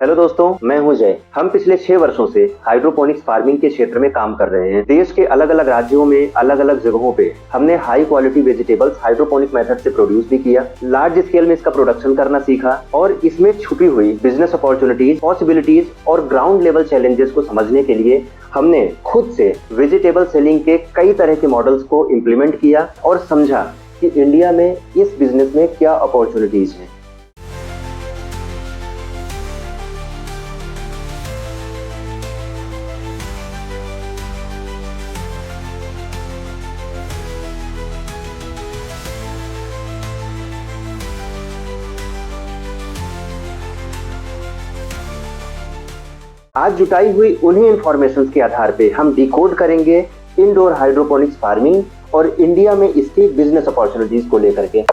Hello दोस्तों, मैं हूं जय। हम पिछले 6 वर्षों से हाइड्रोपोनिक्स फार्मिंग के क्षेत्र में काम कर रहे हैं। देश के अलग अलग राज्यों में अलग अलग जगहों पे हमने high quality vegetables hydroponic method से प्रोड्यूस भी किया, लार्ज स्केल में इसका प्रोडक्शन करना सीखा और इसमें छुपी हुई बिजनेस अपॉर्चुनिटीज, पॉसिबिलिटीज और ग्राउंड लेवल चैलेंजेस को समझने के लिए हमने खुद से वेजिटेबल सेलिंग के कई तरह के मॉडल्स को इम्प्लीमेंट किया और समझा कि इंडिया में इस बिजनेस में क्या अपॉर्चुनिटीज हैं। आज जुटाई हुई उन्हीं इंफॉर्मेशन के आधार पे हम डिकोड करेंगे इंडोर हाइड्रोपोनिक्स फार्मिंग और इंडिया में इसकी बिजनेस अपॉर्चुनिटीज को लेकर के।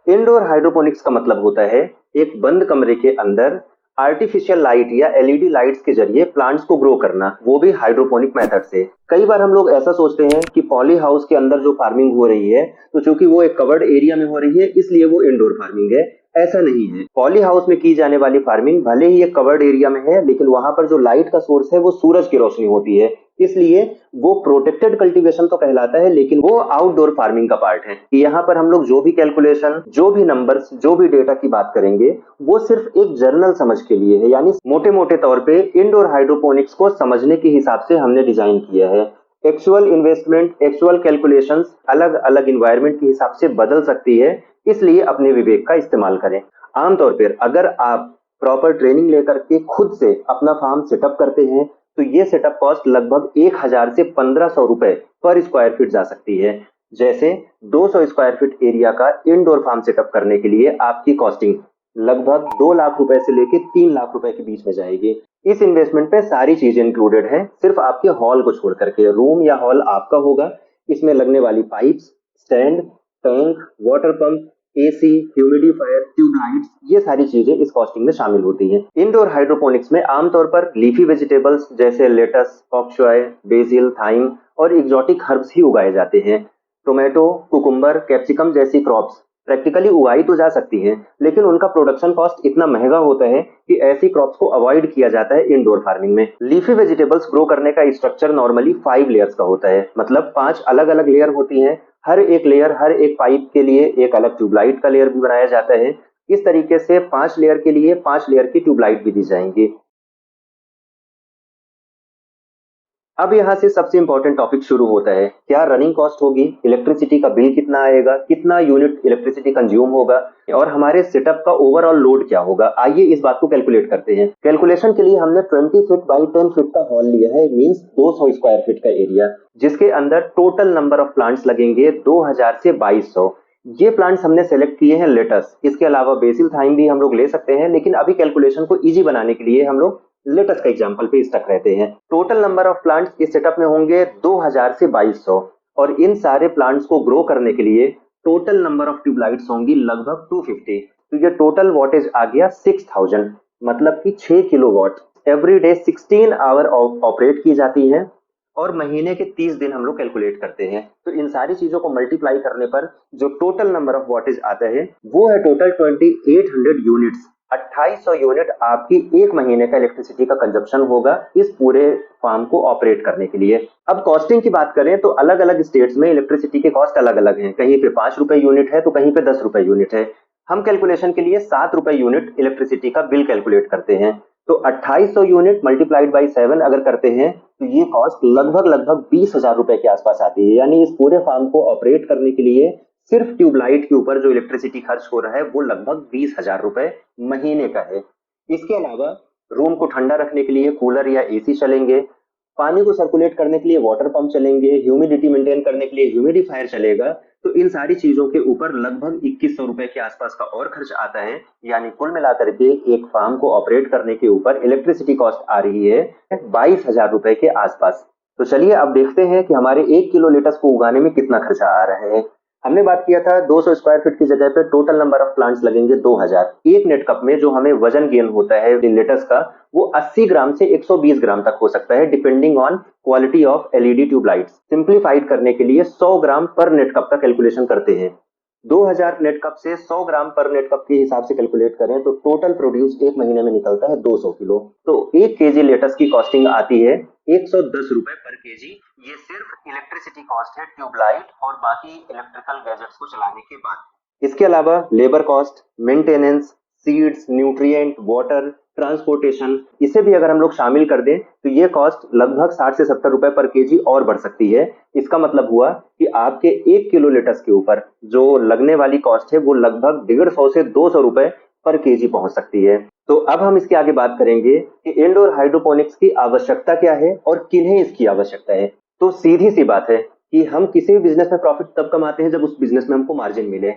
इंडोर हाइड्रोपोनिक्स का मतलब होता है एक बंद कमरे के अंदर आर्टिफिशियल लाइट या एलईडी लाइट्स के जरिए प्लांट्स को ग्रो करना, वो भी हाइड्रोपोनिक मेथड से। कई बार हम लोग ऐसा सोचते हैं कि पॉली हाउस के अंदर जो फार्मिंग हो रही है तो चूंकि वो एक कवर्ड एरिया में हो रही है इसलिए वो इंडोर फार्मिंग है। ऐसा नहीं है। पॉली हाउस में की जाने वाली फार्मिंग भले ही एक कवर्ड एरिया में है लेकिन वहां पर जो लाइट का सोर्स है वो सूरज की रोशनी होती है, इसलिए वो प्रोटेक्टेड कल्टीवेशन तो कहलाता है लेकिन वो आउटडोर फार्मिंग का पार्ट है। यहाँ पर हम लोग जो भी कैलकुलेशन, जो भी नंबर्स, जो भी डेटा की बात करेंगे वो सिर्फ एक जर्नल समझ के लिए है, यानी मोटे मोटे तौर पे इंडोर हाइड्रोपोनिक्स को समझने के हिसाब से हमने डिजाइन किया है। एक्चुअल इन्वेस्टमेंट, एक्चुअल कैलकुलेशंस अलग अलग इन्वायरमेंट के हिसाब से बदल सकती है, इसलिए अपने विवेक का इस्तेमाल करें। आमतौर पर अगर आप प्रॉपर ट्रेनिंग लेकर के खुद से अपना फार्म सेटअप करते हैं तो ये सेटअप कॉस्ट लगभग 1000 से 1500 रुपए पर स्क्वायर फीट जा सकती है। जैसे 200 स्क्वायर फीट एरिया का इंडोर फार्म सेटअप करने के लिए आपकी कॉस्टिंग लगभग 2 लाख रुपए से लेके 3 लाख रुपए के बीच में जाएगी। इस इन्वेस्टमेंट पे सारी चीजें इंक्लूडेड है, सिर्फ आपके हॉल को छोड़ करके। रूम या हॉल आपका होगा, इसमें लगने वाली pipes, stand, tank, water pump, AC, humidifier, tubelights, ये सारी चीजें इस कॉस्टिंग में शामिल होती हैं। इंडोर हाइड्रोपोनिक्स में आमतौर पर लीफी वेजिटेबल्स जैसे लेटस, पॉक चॉय, बेसिल, थाइम और एक्सोटिक हर्ब्स ही उगाए जाते हैं। टोमेटो, कुकुम्बर, कैप्सिकम जैसी क्रॉप्स प्रैक्टिकली उगाई तो जा सकती हैं लेकिन उनका प्रोडक्शन कॉस्ट इतना महंगा होता है कि ऐसी क्रॉप्स को अवॉइड किया जाता है इंडोर फार्मिंग में। लीफी वेजिटेबल्स ग्रो करने का स्ट्रक्चर नॉर्मली 5 लेयर्स का होता है, मतलब 5 अलग अलग लेयर होती हैं। हर एक लेयर, हर एक पाइप के लिए एक अलग ट्यूबलाइट का लेयर भी बनाया जाता है। इस तरीके से 5 लेयर के लिए 5 लेयर की ट्यूबलाइट भी दी जाएंगी। अब यहाँ से सबसे इंपॉर्टेंट टॉपिक शुरू होता है, क्या रनिंग कॉस्ट होगी, इलेक्ट्रिसिटी का बिल कितना आएगा, कितना यूनिट इलेक्ट्रिसिटी कंज्यूम होगा और हमारे सेटअप का ओवरऑल लोड क्या होगा। आइए इस बात को कैलकुलेट करते हैं। कैलकुलेशन के लिए हमने 20 फीट बाई 10 फीट का हॉल लिया है, मींस 200 स्क्वायर फीट का एरिया, जिसके अंदर टोटल नंबर ऑफ प्लांट्स लगेंगे 2000 से 2200। ये प्लांट्स हमने सेलेक्ट किए हैं लेटस, इसके अलावा बेसिल, थाइम भी हम लोग ले सकते हैं लेकिन अभी कैलकुलेशन को इजी बनाने के लिए हम लोग लेटस का एग्जांपल पे स्टक रहते हैं। टोटल नंबर ऑफ प्लांट्स इस सेटअप में होंगे 2000 से 2200 और इन सारे प्लांट्स को ग्रो करने के लिए टोटल नंबर ऑफ ट्यूबलाइट्स होंगी लगभग 250। तो ये टोटल वॉटेज आ गया 6000, मतलब कि 6 kilowatt. Every day 16 hour operate की जाती है और महीने के 30 दिन हम लोग कैलकुलेट करते हैं। तो इन सारी चीजों को मल्टीप्लाई करने पर जो टोटल नंबर ऑफ वॉटेज आता है वो है टोटल 2800 यूनिट्स। 2800 यूनिट आपकी एक महीने का इलेक्ट्रिसिटी का कंजप्शन होगा इस पूरे फार्म को ऑपरेट करने के लिए। अब कॉस्टिंग की बात करें तो अलग अलग स्टेट्स में इलेक्ट्रिसिटी के कॉस्ट अलग अलग हैं। कहीं पे 5 रुपए यूनिट है तो कहीं पे 10 रुपए यूनिट है। हम कैलकुलेशन के लिए 7 रुपए यूनिट इलेक्ट्रिसिटी का बिल कैलकुलेट करते हैं। तो 2800 यूनिट मल्टीप्लाइड बाई 7 अगर करते हैं तो ये कॉस्ट लगभग 20,000 रुपए के आसपास आती है। यानी इस पूरे फार्म को ऑपरेट करने के लिए सिर्फ ट्यूबलाइट के ऊपर जो इलेक्ट्रिसिटी खर्च हो रहा है वो लगभग 20,000 रुपए महीने का है। इसके अलावा रूम को ठंडा रखने के लिए कूलर या एसी चलेंगे, पानी को सर्कुलेट करने के लिए वाटर पंप चलेंगे, ह्यूमिडिटी मेंटेन करने के लिए ह्यूमिडिफायर चलेगा। तो इन सारी चीजों के ऊपर लगभग 2100 रुपए के आसपास का और खर्च आता है। यानी कुल मिलाकर के एक फार्म को ऑपरेट करने के ऊपर इलेक्ट्रिसिटी कॉस्ट आ रही है 22,000 रुपए के आसपास। तो चलिए अब देखते हैं कि हमारे 1 किलो लेटस को उगाने में कितना खर्चा आ रहा है। हमने बात किया था 200 स्क्वायर फीट की जगह पे टोटल नंबर ऑफ प्लांट्स लगेंगे 2000। एक नेट कप में जो हमें वजन गेन होता है लेटस का वो 80 ग्राम से 120 ग्राम तक हो सकता है depending on quality of LED tubelights. Simplified करने के लिए 100 ग्राम पर नेट कप का कैलकुलेशन करते हैं। 2000 नेट कप से 100 ग्राम पर नेट कप के हिसाब से कैलकुलेट करें तो टोटल प्रोड्यूस एक महीने में निकलता है 200 किलो। तो 1 केजी लेटस की कॉस्टिंग आती है 110 रुपए पर केजी। ये सिर्फ इलेक्ट्रिसिटी कॉस्ट है ट्यूबलाइट और बाकी इलेक्ट्रिकल गैजेट्स को चलाने के बाद। इसके अलावा labour cost, maintenance, seeds, nutrient, water, transportation, इसे भी अगर हम लोग शामिल कर दें तो ये कॉस्ट लगभग 60 से 70 रुपए पर केजी और बढ़ सकती है। इसका मतलब हुआ कि आपके 1 किलो लेटस के ऊपर जो लगने वाली कॉस्ट है वो लगभग 150 से 200 रुपए पर केजी पहुंच सकती है। तो अब हम इसके आगे बात करेंगे कि इंडोर हाइड्रोपोनिक्स की आवश्यकता क्या है और किन्हें इसकी आवश्यकता है। तो सीधी सी बात है कि हम किसी भी बिजनेस में प्रॉफिट तब कमाते हैं जब उस बिजनेस में हमको मार्जिन मिले।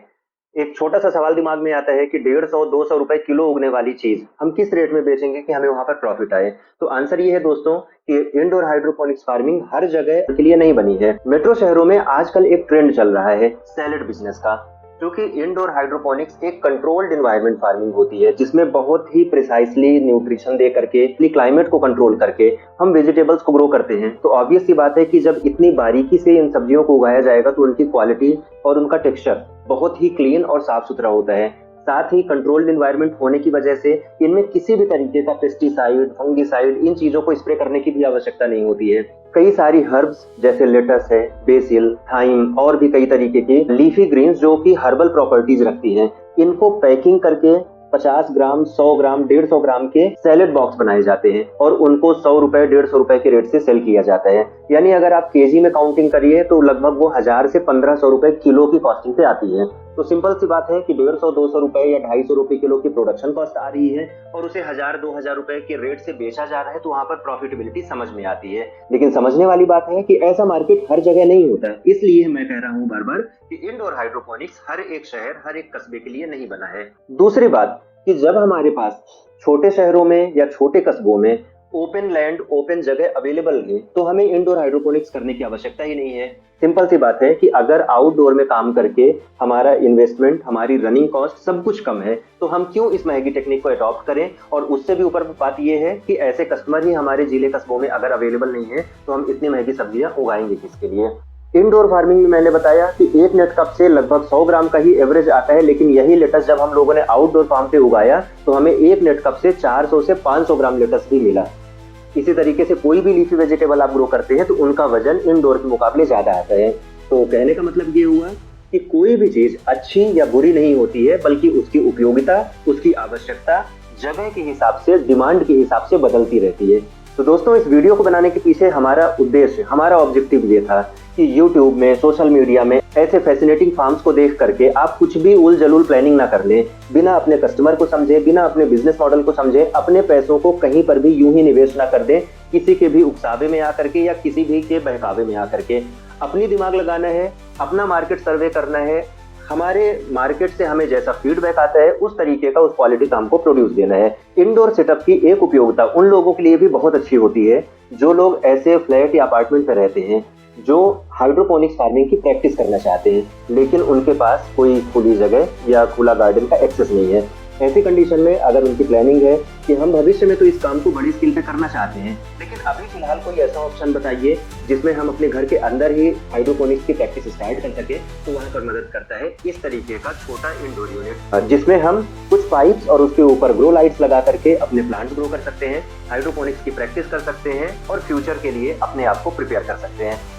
एक छोटा सा सवाल दिमाग में आता है कि 150-200 रुपए किलो उगने वाली चीज हम किस रेट में बेचेंगे कि हमें वहां पर प्रॉफिट आए। तो आंसर ये है दोस्तों कि इंडोर हाइड्रोपोनिक्स फार्मिंग हर जगह के लिए नहीं बनी है। मेट्रो शहरों में आजकल एक ट्रेंड चल रहा है सैलेड बिजनेस का, क्योंकि इंडोर हाइड्रोपोनिक्स एक कंट्रोल्ड एनवायरनमेंट फार्मिंग होती है जिसमें बहुत ही प्रिसाइसली न्यूट्रिशन दे करके, क्लाइमेट को कंट्रोल करके हम वेजिटेबल्स को ग्रो करते हैं। तो ऑब्वियस सी बात है कि जब इतनी बारीकी से इन सब्जियों को उगाया जाएगा तो उनकी क्वालिटी और उनका टेक्सचर बहुत ही क्लीन और साफ सुथरा होता है। साथ ही कंट्रोल्ड एनवायरनमेंट होने की वजह से इनमें किसी भी तरीके का पेस्टिसाइड, फंगिसाइड, इन चीजों को स्प्रे करने की भी आवश्यकता नहीं होती है। कई सारी हर्ब्स जैसे लेटस है, बेसिल, थाइम और भी कई तरीके के लीफी ग्रीन्स जो कि हर्बल प्रॉपर्टीज रखती हैं, इनको पैकिंग करके 50 ग्राम, 100 ग्राम, 150 ग्राम के सैलेड बॉक्स बनाए जाते हैं और उनको 100 रुपए, 150 रुपए के रेट से सेल किया जाता है। यानी अगर आप केजी में काउंटिंग करिए तो लगभग वो 1000 से 1500 रुपए किलो की कॉस्टिंग पे आती है। तो सिंपल सी बात है कि 150-200 रुपए या 250 रुपए किलो की प्रोडक्शन कॉस्ट आ रही है और उसे 1000-2000 रुपए के रेट से बेचा जा रहा है, तो वहां पर प्रॉफिटेबिलिटी समझ में आती है। लेकिन समझने वाली बात है कि ऐसा मार्केट हर जगह नहीं होता, इसलिए मैं कह रहा हूं बार बार कि इंडोर हाइड्रोपोनिक्स हर एक शहर, हर एक कस्बे के लिए नहीं बना है। दूसरी बात कि जब हमारे पास छोटे शहरों में या छोटे कस्बों में ओपन लैंड, ओपन जगह अवेलेबल है तो हमें इंडोर हाइड्रोपोनिक्स करने की आवश्यकता ही नहीं है। सिंपल सी बात है कि अगर आउटडोर में काम करके हमारा इन्वेस्टमेंट, हमारी रनिंग कॉस्ट सब कुछ कम है तो हम क्यों इस महंगी टेक्निक को अडॉप्ट करें। और उससे भी ऊपर बात यह है कि ऐसे कस्टमर ही हमारे जिले कस्बों में अगर अवेलेबल नहीं है तो हम इतनी महंगी सब्जियां उगाएंगे किसके लिए। इंडोर फार्मिंग में मैंने बताया कि 1 नेट कप से लगभग 100 ग्राम का ही एवरेज आता है, लेकिन यही लेटस जब हम लोगों ने आउटडोर फार्म पे उगाया तो हमें 1 नेट कप से 400 से 500 ग्राम लेटस भी मिला। इसी तरीके से कोई भी लीफी वेजिटेबल आप ग्रो करते हैं तो उनका वजन इंडोर के मुकाबले ज्यादा आता है। तो कहने का मतलब ये हुआ कि कोई भी चीज अच्छी या बुरी नहीं होती है, बल्कि उसकी उपयोगिता, उसकी आवश्यकता जगह के हिसाब से, डिमांड के हिसाब से बदलती रहती है। तो दोस्तों, इस वीडियो को बनाने के पीछे हमारा उद्देश्य, हमारा ऑब्जेक्टिव ये था कि YouTube में, सोशल मीडिया में ऐसे फैसिनेटिंग फार्म्स को देख करके आप कुछ भी उल जलूल प्लानिंग ना कर लें, बिना अपने कस्टमर को समझे, बिना अपने बिजनेस मॉडल को समझे, अपने पैसों को कहीं पर भी यूं ही निवेश ना कर दें, किसी के भी उकसावे में आकर के या किसी भी के बहकावे में आकर के। अपनी दिमाग लगाना है, अपना मार्केट सर्वे करना है, हमारे मार्केट से हमें जैसा फीडबैक आता है उस तरीके का, उस क्वालिटी का हमको प्रोड्यूस देना है। इंडोर सेटअप की एक उपयोगिता उन लोगों के लिए भी बहुत अच्छी होती है जो लोग ऐसे फ्लैट या अपार्टमेंट में रहते हैं, जो हाइड्रोपोनिक्स फार्मिंग की प्रैक्टिस करना चाहते हैं, लेकिन उनके पास कोई खुली जगह या खुला गार्डन का एक्सेस नहीं है। ऐसी कंडीशन में अगर उनकी प्लानिंग है कि हम भविष्य में तो इस काम को बड़ी स्केल पे करना चाहते हैं, लेकिन अभी फिलहाल कोई ऐसा ऑप्शन बताइए जिसमें हम अपने घर के अंदर ही हाइड्रोपोनिक्स की प्रैक्टिस स्टार्ट कर सके, तो वहां पर मदद करता है इस तरीके का छोटा इंडोर यूनिट, जिसमें हम कुछ पाइप्स और उसके ऊपर ग्रो लाइट्स लगा करके अपने प्लांट ग्रो कर सकते हैं, हाइड्रोपोनिक्स की प्रैक्टिस कर सकते हैं और फ्यूचर के लिए अपने आप को प्रिपेयर कर सकते हैं।